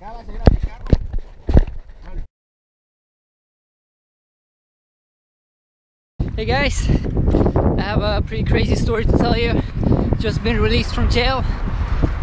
Hey guys, I have a pretty crazy story to tell you. Just been released from jail.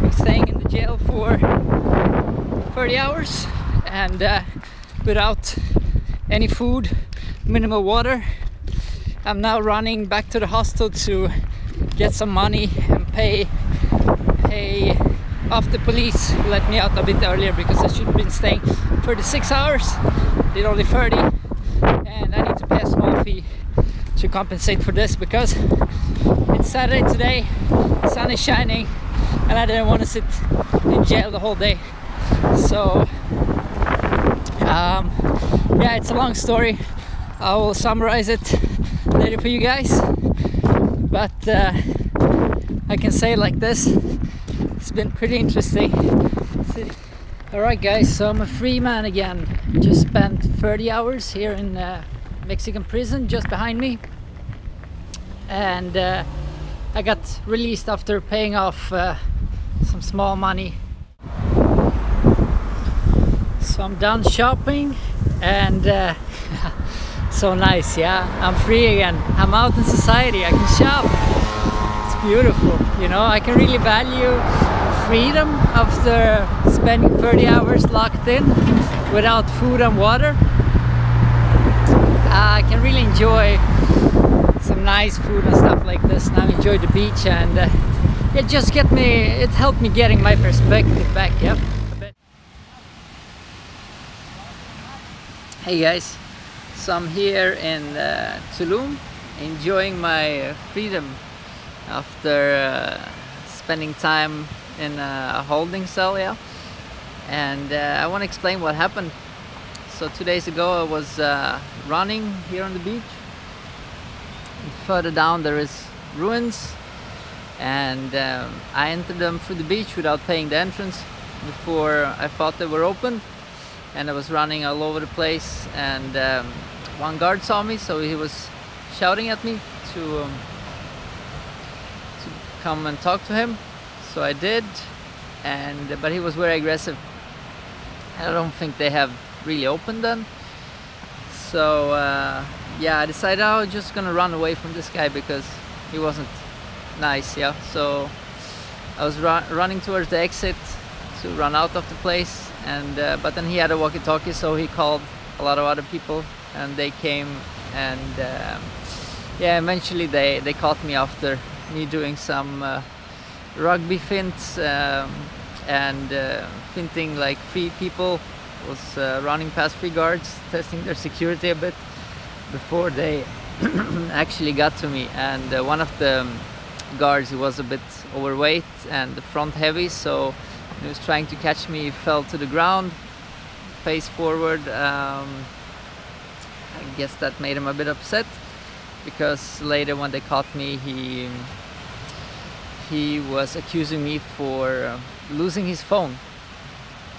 Been staying in the jail for 30 hours and without any food, minimal water. I'm now running back to the hostel to get some money and pay off the police who let me out a bit earlier because I should have been staying 36 hours. Did only 30, and I need to pay a small fee to compensate for this because it's Saturday today, the sun is shining, and I didn't want to sit in jail the whole day. So yeah, it's a long story. I will summarize it later for you guys, but I can say it like this: it's been pretty interesting. Alright guys, so I'm a free man again. Just spent 30 hours here in Mexican prison just behind me, and I got released after paying off some small money. So I'm done shopping and so nice, yeah, I'm free again. I'm out in society, I can shop. It's beautiful, you know. I can really value freedom after spending 30 hours locked in without food and water. I can really enjoy some nice food and stuff like this. Now enjoy the beach, and it helped me getting my perspective back. Yep. Hey guys, so I'm here in Tulum, enjoying my freedom after spending time in a holding cell, yeah. And I want to explain what happened. So 2 days ago I was running here on the beach. And further down there is ruins, and I entered them through the beach without paying the entrance before I thought they were open. And I was running all over the place, and one guard saw me, so he was shouting at me to come and talk to him. So I did, but he was very aggressive. I don't think they have really opened then. So yeah, I decided I was just gonna run away from this guy because he wasn't nice, yeah. So I was running towards the exit to run out of the place, and but then he had a walkie-talkie, so he called a lot of other people and they came, and yeah, eventually they caught me after me doing some rugby fints and finting like 3 people. Was running past 3 guards, testing their security a bit before they actually got to me. And one of the guards, he was a bit overweight and front heavy, so he was trying to catch me. He fell to the ground, face forward. I guess that made him a bit upset, because later when they caught me, he was accusing me for losing his phone,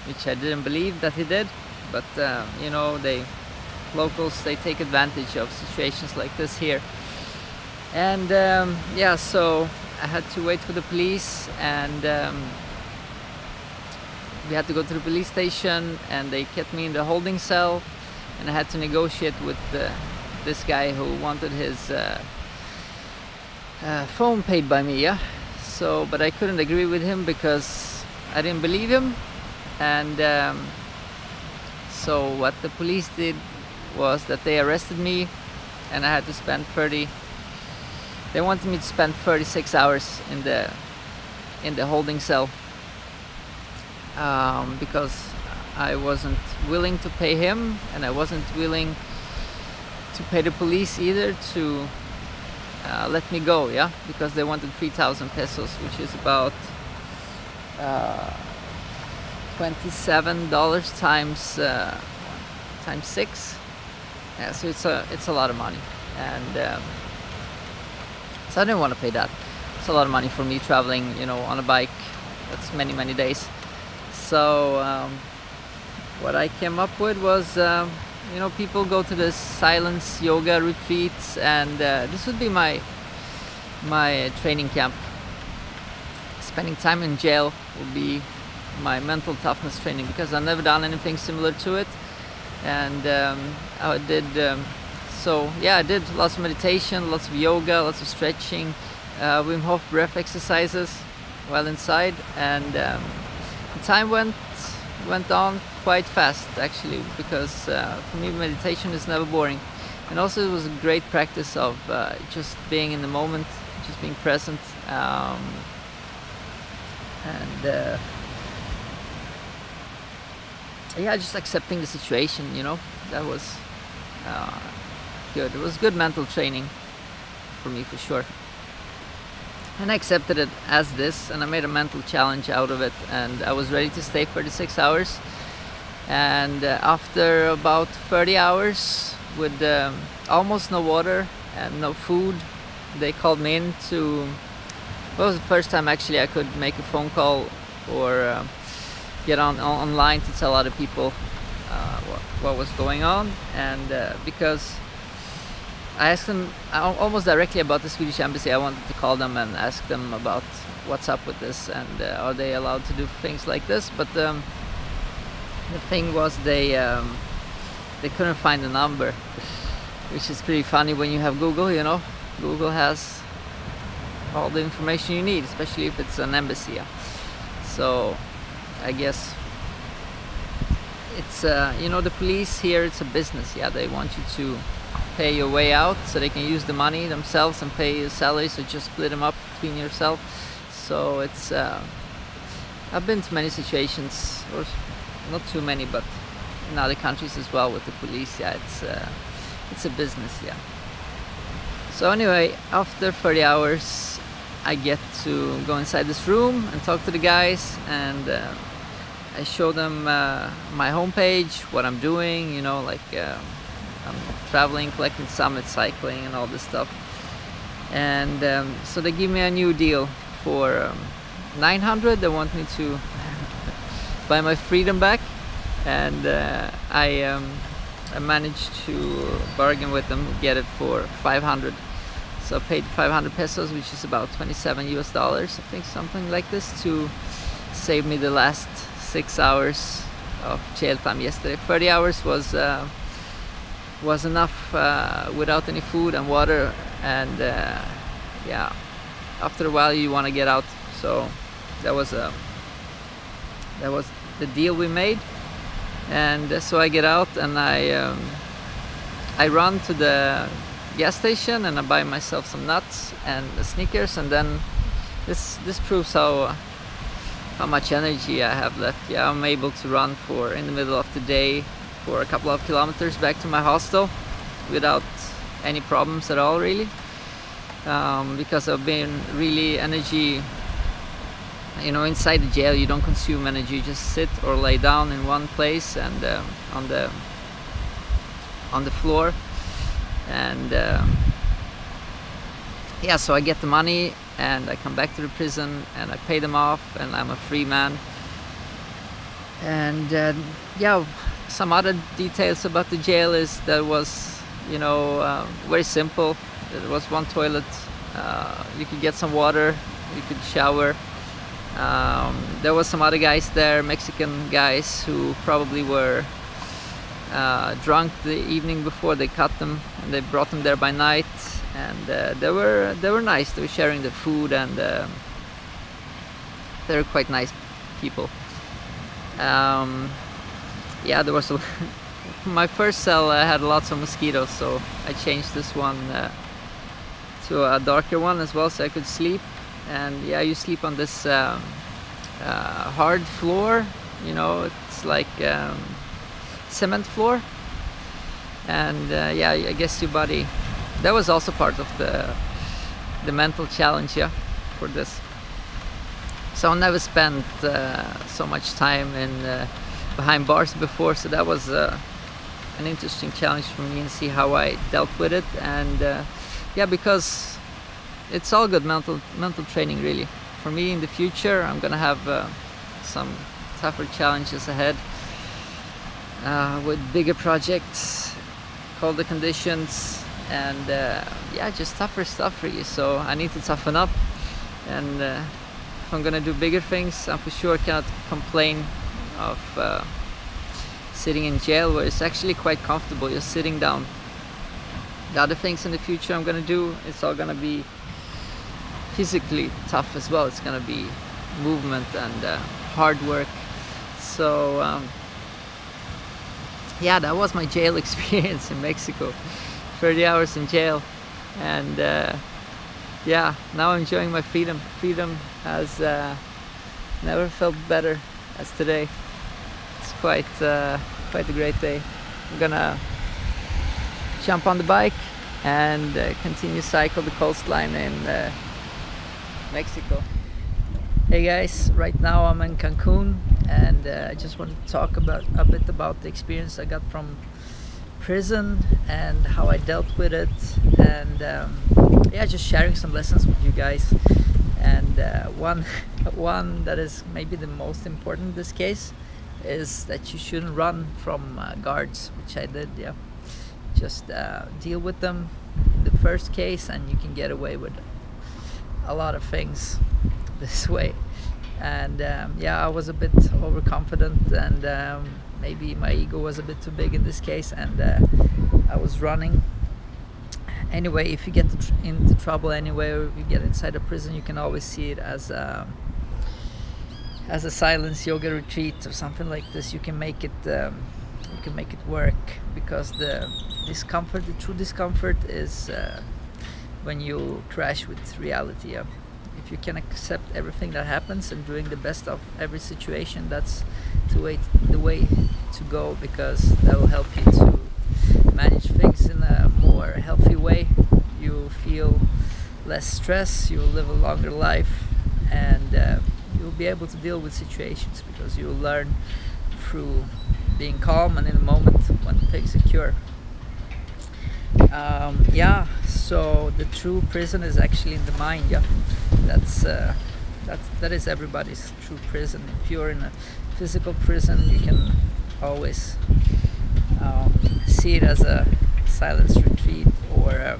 which I didn't believe that he did. But you know, locals, they take advantage of situations like this here. And yeah, so I had to wait for the police, and we had to go to the police station, and they kept me in the holding cell, and I had to negotiate with this guy who wanted his phone paid by me, yeah. So, but I couldn't agree with him because I didn't believe him. And so what the police did was that they arrested me, and I had to spend they wanted me to spend 36 hours in the holding cell, because I wasn't willing to pay him, and I wasn't willing to pay the police either to let me go, yeah, because they wanted 3,000 pesos, which is about $27 times 6. Yeah, so it's a lot of money, and so I didn't want to pay that. It's a lot of money for me traveling, you know, on a bike. That's many days. So what I came up with was, you know, people go to this silence yoga retreats, and this would be my training camp. Spending time in jail will be my mental toughness training, because I've never done anything similar to it. And I did so yeah, I did lots of meditation, lots of yoga, lots of stretching, Wim Hof breath exercises while inside, and the time went on quite fast actually, because for me meditation is never boring. And also it was a great practice of just being in the moment, just being present, and yeah, just accepting the situation, you know. That was good. It was good mental training for me, for sure. And I accepted it as this, and I made a mental challenge out of it, and I was ready to stay 36 hours. And after about 30 hours with almost no water and no food, they called me in to, well, it was the first time actually I could make a phone call or get online to tell other people what was going on. And because I asked them almost directly about the Swedish embassy, I wanted to call them and ask them about what's up with this, and are they allowed to do things like this. But the thing was they couldn't find the number, which is pretty funny when you have Google, you know. Google has all the information you need, especially if it's an embassy. Yeah. So I guess it's you know, the police here, it's a business. Yeah, they want you to pay your way out so they can use the money themselves and pay your salary, so just split them up between yourself. So it's I've been to many situations, or not too many, but in other countries as well with the police. Yeah, it's a business. Yeah. So anyway, after 30 hours I get to go inside this room and talk to the guys, and I show them my homepage, what I'm doing, you know, like I'm traveling, collecting summits, cycling and all this stuff. And so they give me a new deal for 900. They want me to buy my freedom back, and I managed to bargain with them, get it for 500. So I paid 500 pesos, which is about $27 US, I think, something like this, to save me the last 6 hours of jail time yesterday. 30 hours was enough without any food and water, and yeah, after a while you want to get out. So that was the deal we made. And so I get out and I run to the gas station and I buy myself some nuts and sneakers, and then this proves how much energy I have left. Yeah, I'm able to run in the middle of the day for a couple of kilometers back to my hostel without any problems at all, really, because I've been really energy, you know, inside the jail you don't consume energy, you just sit or lay down in one place and on the floor. And yeah, so I get the money and I come back to the prison and I pay them off, and I'm a free man. And yeah, some other details about the jail is that it was, you know, very simple. There was one toilet, you could get some water, you could shower. There was some other guys there, Mexican guys, who probably were drunk the evening before. They caught them and they brought them there by night, and they were nice. They were sharing the food, and they were quite nice people. Yeah, there was my first cell had lots of mosquitoes, so I changed this one to a darker one as well, so I could sleep. And yeah, you sleep on this hard floor, you know, it's like cement floor. And yeah, I guess your body, that was also part of the mental challenge, yeah, for this. So I never spent so much time in behind bars before, so that was an interesting challenge for me, and see how I dealt with it. And yeah, because it's all good mental training, really. For me in the future, I'm gonna have some tougher challenges ahead with bigger projects, colder conditions, and yeah, just tougher stuff really. So I need to toughen up and if I'm gonna do bigger things, I for sure cannot complain of sitting in jail, where it's actually quite comfortable. You're sitting down. The other things in the future I'm gonna do, it's all gonna be physically tough as well. It's gonna be movement and hard work. So yeah, that was my jail experience in Mexico. 30 hours in jail, and yeah, now I'm enjoying my freedom. Freedom has never felt better as today. It's quite a great day. I'm gonna jump on the bike and continue cycle the coastline in Mexico. Hey guys, right now I'm in Cancun, and I just wanted to talk a bit about the experience I got from prison and how I dealt with it, and yeah, just sharing some lessons with you guys. And one that is maybe the most important in this case is that you shouldn't run from guards, which I did. Yeah, just deal with them in the first case, and you can get away with a lot of things this way. And yeah, I was a bit overconfident, and maybe my ego was a bit too big in this case, and I was running. Anyway, if you get into trouble anyway, or you get inside a prison, you can always see it as a silence yoga retreat or something like this. You can make it work, because the true discomfort is when you crash with reality. If you can accept everything that happens and doing the best of every situation, that's the way to go, because that will help you to manage things in a more healthy way. You feel less stress, you will live a longer life, and you'll be able to deal with situations, because you'll learn through being calm and in the moment when things occur. Yeah, so the true prison is actually in the mind. Yeah, that is everybody's true prison. If you're in a physical prison, you can always see it as a silence retreat, or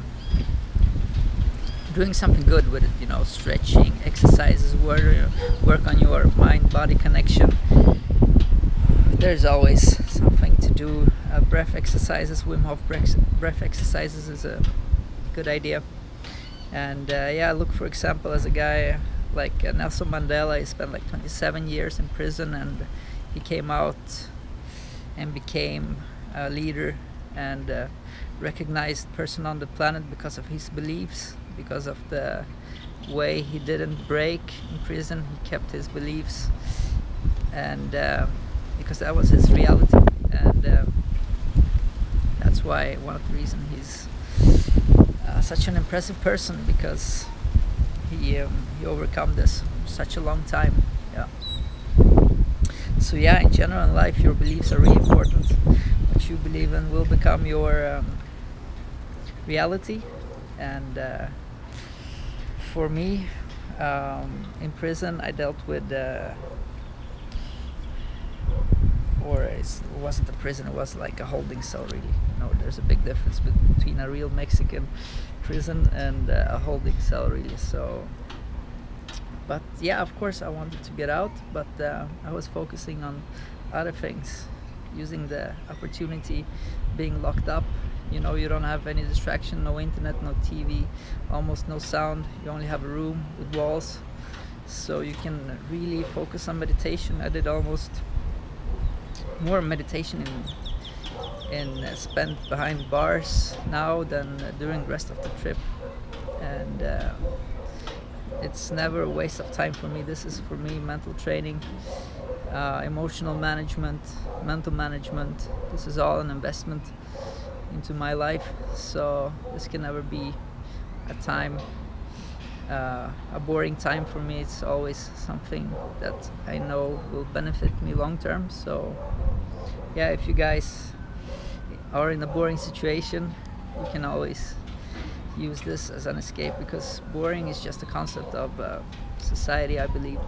doing something good with it, you know, stretching, exercises, work on your mind-body connection. There's always something to do. Breath exercises, Wim Hof breath exercises is a good idea. And yeah, look, for example, as a guy like Nelson Mandela. He spent like 27 years in prison, and he came out and became a leader and recognized person on the planet because of his beliefs, because of the way he didn't break in prison. He kept his beliefs, and because that was his reality. And that's why one of the reasons he's such an impressive person, because he overcome this such a long time. Yeah. So yeah, in general in life, your beliefs are really important. What you believe in will become your reality. And for me, in prison, I dealt with it wasn't a prison, it was like a holding cell, really. You know, there's a big difference between a real Mexican prison and a holding cell, really. So, but yeah, of course I wanted to get out, but I was focusing on other things, using the opportunity, being locked up. You know, you don't have any distraction, no internet, no TV, almost no sound. You only have a room with walls, so you can really focus on meditation. I did almost more meditation in spent behind bars now than during the rest of the trip, and it's never a waste of time for me. This is, for me, mental training, emotional management, mental management. This is all an investment into my life, so this can never be a boring time for me. It's always something that I know will benefit me long term. So yeah, if you guys are in a boring situation, you can always use this as an escape, because boring is just a concept of society, I believe.